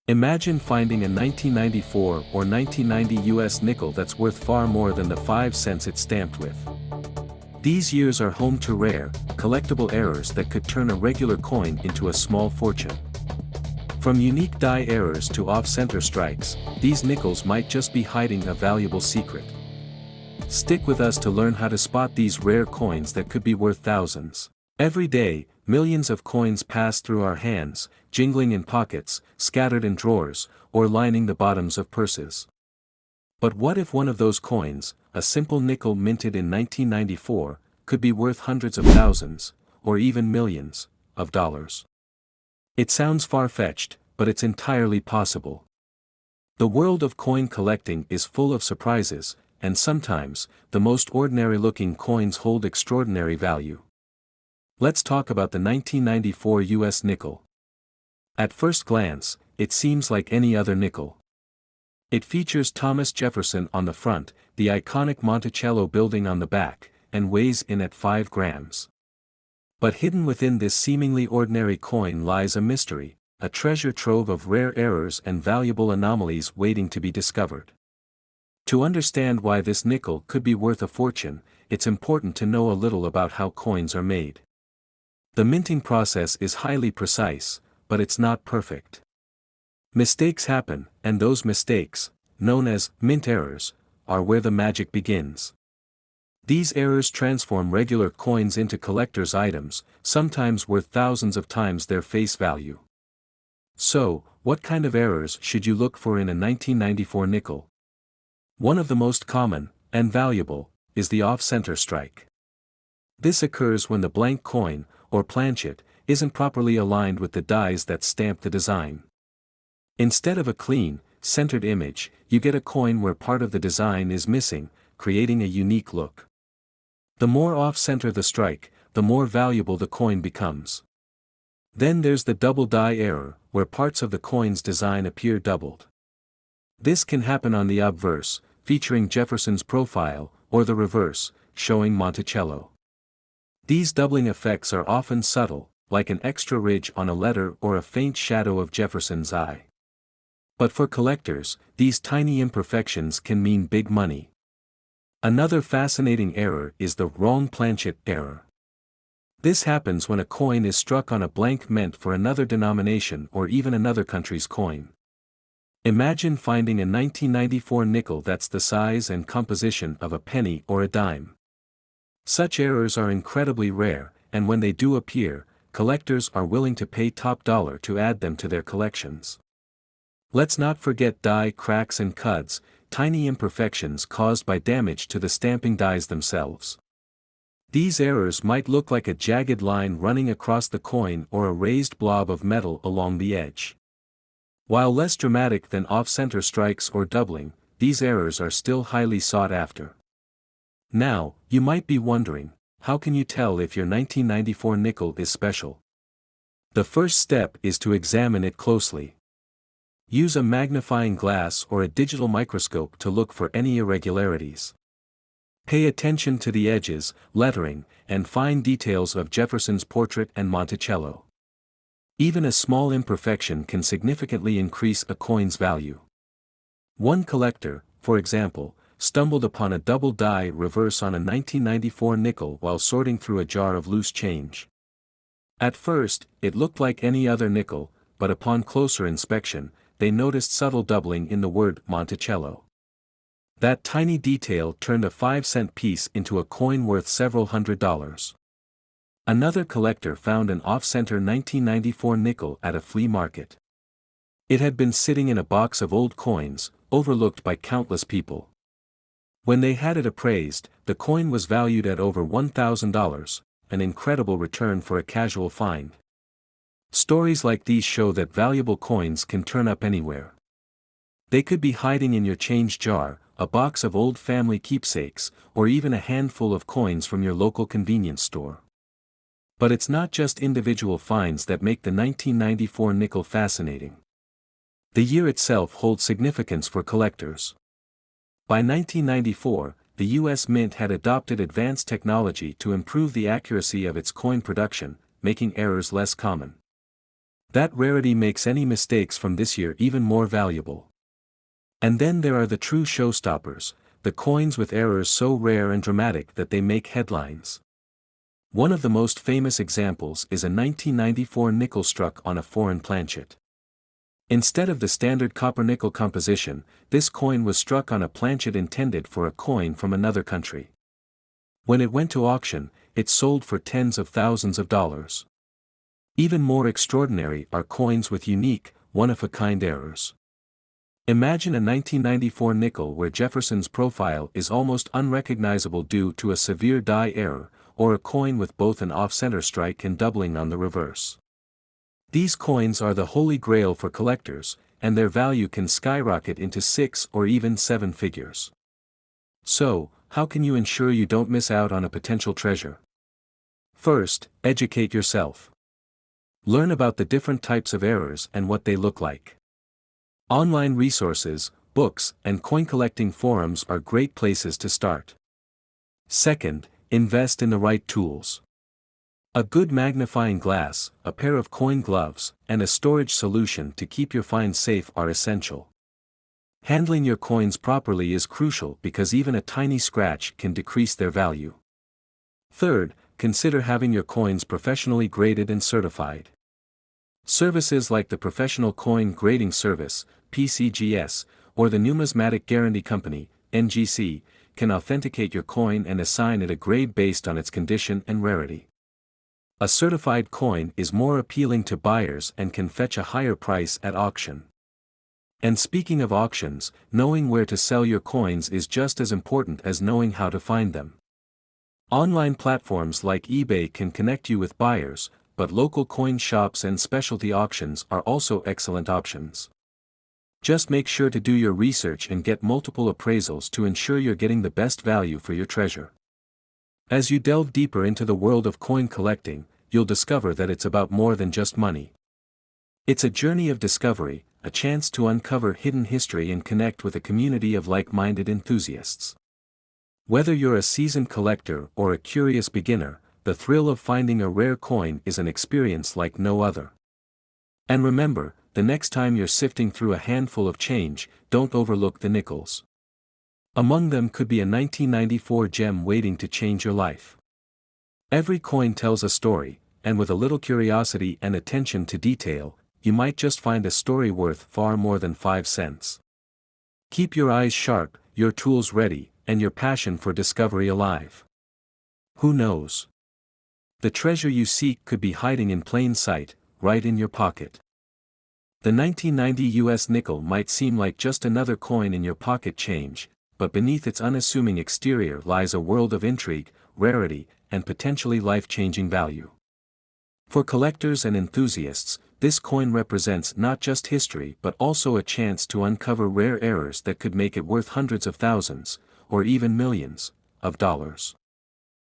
Imagine finding a 1994 or 1990 US nickel that's worth far more than the 5 cents it's stamped with. These years are home to rare, collectible errors that could turn a regular coin into a small fortune. From unique die errors to off-center strikes, these nickels might just be hiding a valuable secret. Stick with us to learn how to spot these rare coins that could be worth thousands. Every day, millions of coins pass through our hands, jingling in pockets, scattered in drawers, or lining the bottoms of purses. But what if one of those coins, a simple nickel minted in 1994, could be worth hundreds of thousands, or even millions, of dollars? It sounds far-fetched, but it's entirely possible. The world of coin collecting is full of surprises, and sometimes, the most ordinary-looking coins hold extraordinary value. Let's talk about the 1994 US nickel. At first glance, it seems like any other nickel. It features Thomas Jefferson on the front, the iconic Monticello building on the back, and weighs in at 5 grams. But hidden within this seemingly ordinary coin lies a mystery, a treasure trove of rare errors and valuable anomalies waiting to be discovered. To understand why this nickel could be worth a fortune, it's important to know a little about how coins are made. The minting process is highly precise, but it's not perfect. Mistakes happen, and those mistakes, known as mint errors, are where the magic begins. These errors transform regular coins into collector's items, sometimes worth thousands of times their face value. So, what kind of errors should you look for in a 1994 nickel? One of the most common, and valuable, is the off-center strike. This occurs when the blank coin, or planchet, isn't properly aligned with the dies that stamp the design. Instead of a clean, centered image, you get a coin where part of the design is missing, creating a unique look. The more off-center the strike, the more valuable the coin becomes. Then there's the double die error, where parts of the coin's design appear doubled. This can happen on the obverse, featuring Jefferson's profile, or the reverse, showing Monticello. These doubling effects are often subtle, like an extra ridge on a letter or a faint shadow of Jefferson's eye. But for collectors, these tiny imperfections can mean big money. Another fascinating error is the wrong planchet error. This happens when a coin is struck on a blank meant for another denomination or even another country's coin. Imagine finding a 1994 nickel that's the size and composition of a penny or a dime. Such errors are incredibly rare, and when they do appear, collectors are willing to pay top dollar to add them to their collections. Let's not forget die cracks and cuts, tiny imperfections caused by damage to the stamping dies themselves. These errors might look like a jagged line running across the coin or a raised blob of metal along the edge. While less dramatic than off-center strikes or doubling, these errors are still highly sought after. Now, you might be wondering, how can you tell if your 1994 nickel is special? The first step is to examine it closely. Use a magnifying glass or a digital microscope to look for any irregularities. Pay attention to the edges, lettering, and fine details of Jefferson's portrait and Monticello. Even a small imperfection can significantly increase a coin's value. One collector, for example, stumbled upon a double die reverse on a 1994 nickel while sorting through a jar of loose change. At first, it looked like any other nickel, but upon closer inspection, they noticed subtle doubling in the word Monticello. That tiny detail turned a 5-cent piece into a coin worth several $100s. Another collector found an off-center 1994 nickel at a flea market. It had been sitting in a box of old coins, overlooked by countless people. When they had it appraised, the coin was valued at over $1,000, an incredible return for a casual find. Stories like these show that valuable coins can turn up anywhere. They could be hiding in your change jar, a box of old family keepsakes, or even a handful of coins from your local convenience store. But it's not just individual finds that make the 1994 nickel fascinating. The year itself holds significance for collectors. By 1994, the U.S. Mint had adopted advanced technology to improve the accuracy of its coin production, making errors less common. That rarity makes any mistakes from this year even more valuable. And then there are the true showstoppers, the coins with errors so rare and dramatic that they make headlines. One of the most famous examples is a 1994 nickel struck on a foreign planchet. Instead of the standard copper-nickel composition, this coin was struck on a planchet intended for a coin from another country. When it went to auction, it sold for tens of thousands of dollars. Even more extraordinary are coins with unique, one-of-a-kind errors. Imagine a 1994 nickel where Jefferson's profile is almost unrecognizable due to a severe die error, or a coin with both an off-center strike and doubling on the reverse. These coins are the holy grail for collectors, and their value can skyrocket into 6 or even 7 figures. So, how can you ensure you don't miss out on a potential treasure? First, educate yourself. Learn about the different types of errors and what they look like. Online resources, books, and coin collecting forums are great places to start. Second, invest in the right tools. A good magnifying glass, a pair of coin gloves, and a storage solution to keep your finds safe are essential. Handling your coins properly is crucial because even a tiny scratch can decrease their value. Third, consider having your coins professionally graded and certified. Services like the Professional Coin Grading Service, PCGS, or the Numismatic Guarantee Company, NGC, can authenticate your coin and assign it a grade based on its condition and rarity. A certified coin is more appealing to buyers and can fetch a higher price at auction. And speaking of auctions, knowing where to sell your coins is just as important as knowing how to find them. Online platforms like eBay can connect you with buyers, but local coin shops and specialty auctions are also excellent options. Just make sure to do your research and get multiple appraisals to ensure you're getting the best value for your treasure. As you delve deeper into the world of coin collecting, you'll discover that it's about more than just money. It's a journey of discovery, a chance to uncover hidden history and connect with a community of like-minded enthusiasts. Whether you're a seasoned collector or a curious beginner, the thrill of finding a rare coin is an experience like no other. And remember, the next time you're sifting through a handful of change, don't overlook the nickels. Among them could be a 1994 gem waiting to change your life. Every coin tells a story, and with a little curiosity and attention to detail, you might just find a story worth far more than 5 cents. Keep your eyes sharp, your tools ready, and your passion for discovery alive. Who knows? The treasure you seek could be hiding in plain sight, right in your pocket. The 1990 US nickel might seem like just another coin in your pocket change, but beneath its unassuming exterior lies a world of intrigue, rarity, and potentially life-changing value. For collectors and enthusiasts, this coin represents not just history but also a chance to uncover rare errors that could make it worth hundreds of thousands, or even millions, of dollars.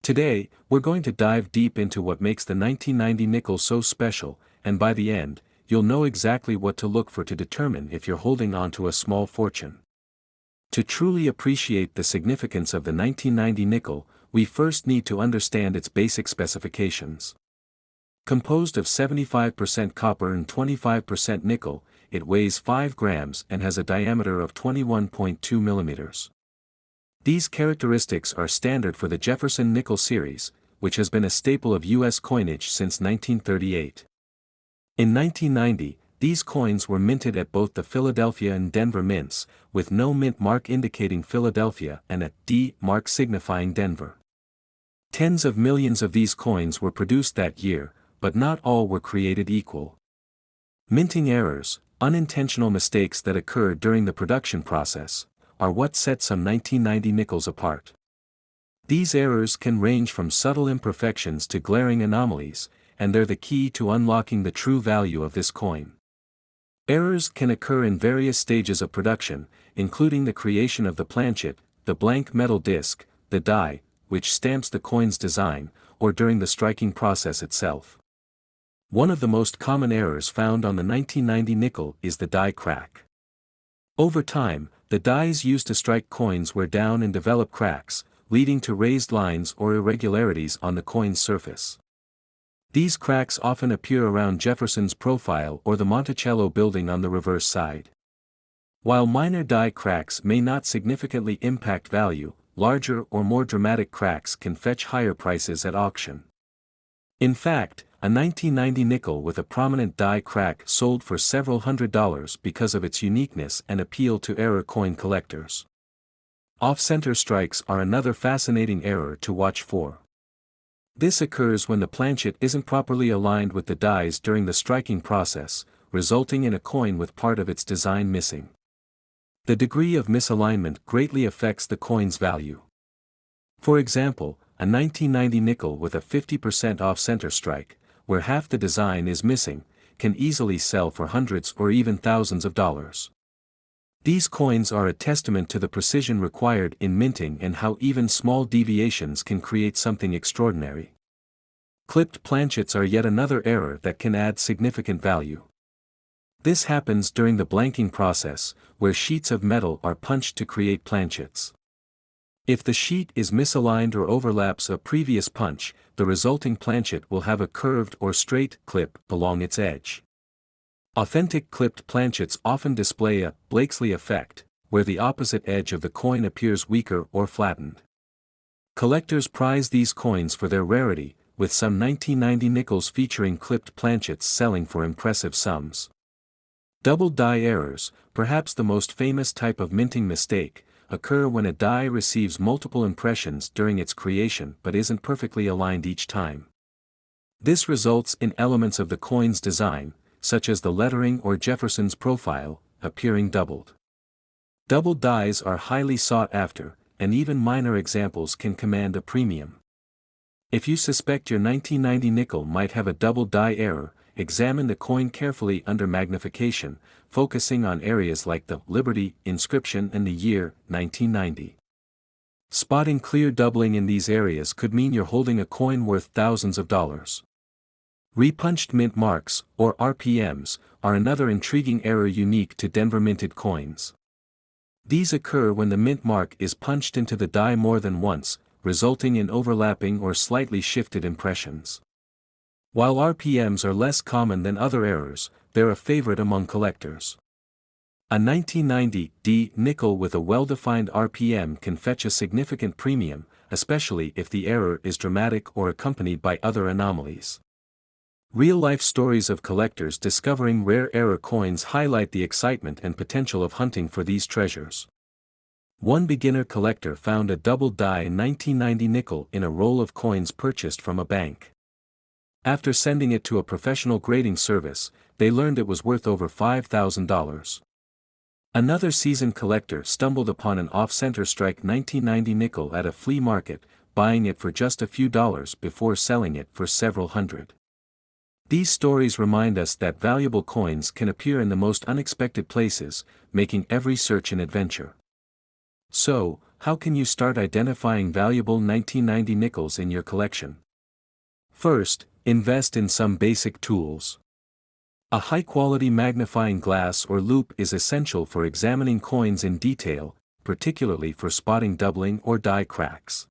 Today, we're going to dive deep into what makes the 1990 nickel so special, and by the end, you'll know exactly what to look for to determine if you're holding on to a small fortune. To truly appreciate the significance of the 1990 nickel, we first need to understand its basic specifications. Composed of 75% copper and 25% nickel, it weighs 5 grams and has a diameter of 21.2 millimeters. These characteristics are standard for the Jefferson nickel series, which has been a staple of U.S. coinage since 1938. In 1990, these coins were minted at both the Philadelphia and Denver mints, with no mint mark indicating Philadelphia and a D mark signifying Denver. Tens of millions of these coins were produced that year, but not all were created equal. Minting errors, unintentional mistakes that occurred during the production process, are what set some 1990 nickels apart. These errors can range from subtle imperfections to glaring anomalies, and they're the key to unlocking the true value of this coin. Errors can occur in various stages of production, including the creation of the planchet, the blank metal disc, the die, which stamps the coin's design, or during the striking process itself. One of the most common errors found on the 1990 nickel is the die crack. Over time, the dies used to strike coins wear down and develop cracks, leading to raised lines or irregularities on the coin's surface. These cracks often appear around Jefferson's profile or the Monticello building on the reverse side. While minor die cracks may not significantly impact value, larger or more dramatic cracks can fetch higher prices at auction. In fact, a 1990 nickel with a prominent die crack sold for several $100s because of its uniqueness and appeal to error coin collectors. Off-center strikes are another fascinating error to watch for. This occurs when the planchet isn't properly aligned with the dies during the striking process, resulting in a coin with part of its design missing. The degree of misalignment greatly affects the coin's value. For example, a 1990 nickel with a 50% off-center strike, where half the design is missing, can easily sell for hundreds or even thousands of dollars. These coins are a testament to the precision required in minting and how even small deviations can create something extraordinary. Clipped planchets are yet another error that can add significant value. This happens during the blanking process, where sheets of metal are punched to create planchets. If the sheet is misaligned or overlaps a previous punch, the resulting planchet will have a curved or straight clip along its edge. Authentic clipped planchets often display a Blakesley effect, where the opposite edge of the coin appears weaker or flattened. Collectors prize these coins for their rarity, with some 1990 nickels featuring clipped planchets selling for impressive sums. Double die errors, perhaps the most famous type of minting mistake, occur when a die receives multiple impressions during its creation but isn't perfectly aligned each time. This results in elements of the coin's design, such as the lettering or Jefferson's profile, appearing doubled. Double dies are highly sought after, and even minor examples can command a premium. If you suspect your 1990 nickel might have a double die error, examine the coin carefully under magnification, focusing on areas like the Liberty inscription and the year 1990. Spotting clear doubling in these areas could mean you're holding a coin worth thousands of dollars. Repunched mint marks, or RPMs, are another intriguing error unique to Denver minted coins. These occur when the mint mark is punched into the die more than once, resulting in overlapping or slightly shifted impressions. While RPMs are less common than other errors, they're a favorite among collectors. A 1990 D nickel with a well-defined RPM can fetch a significant premium, especially if the error is dramatic or accompanied by other anomalies. Real-life stories of collectors discovering rare error coins highlight the excitement and potential of hunting for these treasures. One beginner collector found a double die 1990 nickel in a roll of coins purchased from a bank. After sending it to a professional grading service, they learned it was worth over $5,000. Another seasoned collector stumbled upon an off-center strike 1990 nickel at a flea market, buying it for just a few dollars before selling it for several hundred. These stories remind us that valuable coins can appear in the most unexpected places, making every search an adventure. So, how can you start identifying valuable 1990 nickels in your collection? First, invest in some basic tools. A high-quality magnifying glass or loupe is essential for examining coins in detail, particularly for spotting doubling or die cracks.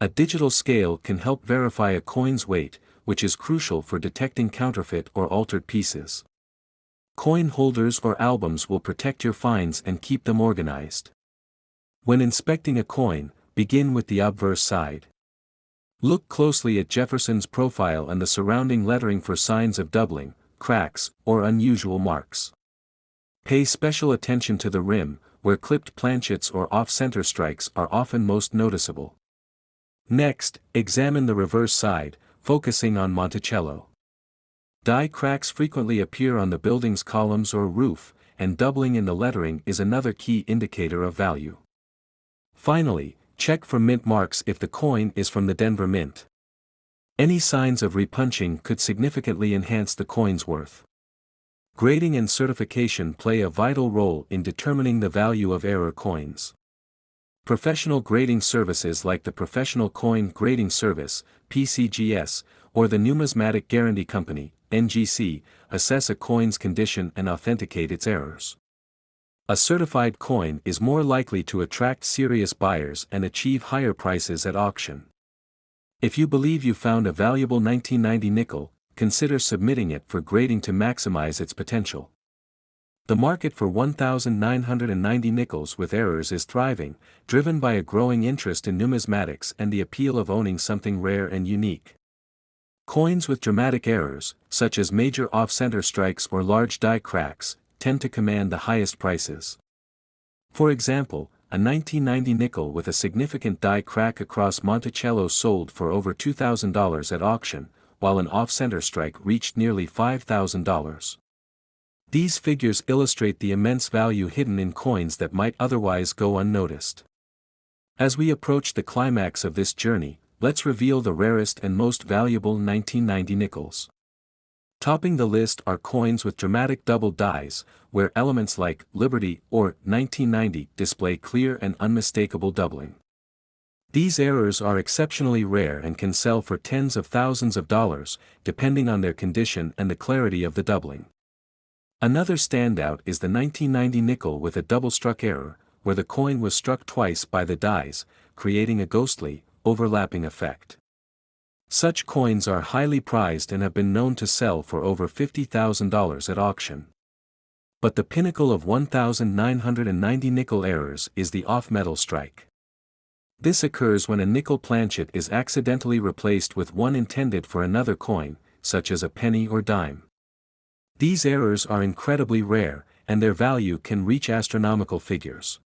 A digital scale can help verify a coin's weight, which is crucial for detecting counterfeit or altered pieces. Coin holders or albums will protect your finds and keep them organized. When inspecting a coin, begin with the obverse side. Look closely at Jefferson's profile and the surrounding lettering for signs of doubling, cracks, or unusual marks. Pay special attention to the rim, where clipped planchets or off-center strikes are often most noticeable. Next, examine the reverse side, focusing on Monticello. Die cracks frequently appear on the building's columns or roof, and doubling in the lettering is another key indicator of value. Finally, check for mint marks if the coin is from the Denver Mint. Any signs of repunching could significantly enhance the coin's worth. Grading and certification play a vital role in determining the value of error coins. Professional grading services like the Professional Coin Grading Service, PCGS, or the Numismatic Guarantee Company, NGC, assess a coin's condition and authenticate its errors. A certified coin is more likely to attract serious buyers and achieve higher prices at auction. If you believe you found a valuable 1990 nickel, consider submitting it for grading to maximize its potential. The market for 1990 nickels with errors is thriving, driven by a growing interest in numismatics and the appeal of owning something rare and unique. Coins with dramatic errors, such as major off-center strikes or large die cracks, tend to command the highest prices. For example, a 1990 nickel with a significant die crack across Monticello sold for over $2,000 at auction, while an off-center strike reached nearly $5,000. These figures illustrate the immense value hidden in coins that might otherwise go unnoticed. As we approach the climax of this journey, let's reveal the rarest and most valuable 1990 nickels. Topping the list are coins with dramatic double dies, where elements like Liberty or 1990 display clear and unmistakable doubling. These errors are exceptionally rare and can sell for tens of thousands of dollars, depending on their condition and the clarity of the doubling. Another standout is the 1990 nickel with a double-struck error, where the coin was struck twice by the dies, creating a ghostly, overlapping effect. Such coins are highly prized and have been known to sell for over $50,000 at auction. But the pinnacle of 1990 nickel errors is the off-metal strike. This occurs when a nickel planchet is accidentally replaced with one intended for another coin, such as a penny or dime. These errors are incredibly rare, and their value can reach astronomical figures.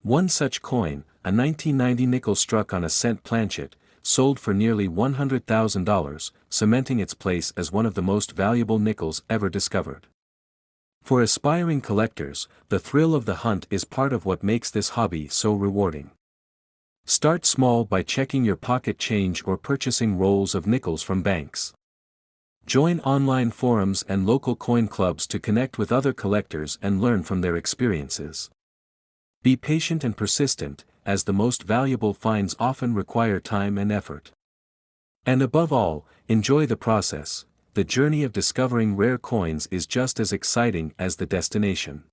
One such coin, a 1990 nickel struck on a cent planchet, sold for nearly $100,000, cementing its place as one of the most valuable nickels ever discovered. For aspiring collectors, the thrill of the hunt is part of what makes this hobby so rewarding. Start small by checking your pocket change or purchasing rolls of nickels from banks. Join online forums and local coin clubs to connect with other collectors and learn from their experiences. Be patient and persistent, as the most valuable finds often require time and effort. And above all, enjoy the process. The journey of discovering rare coins is just as exciting as the destination.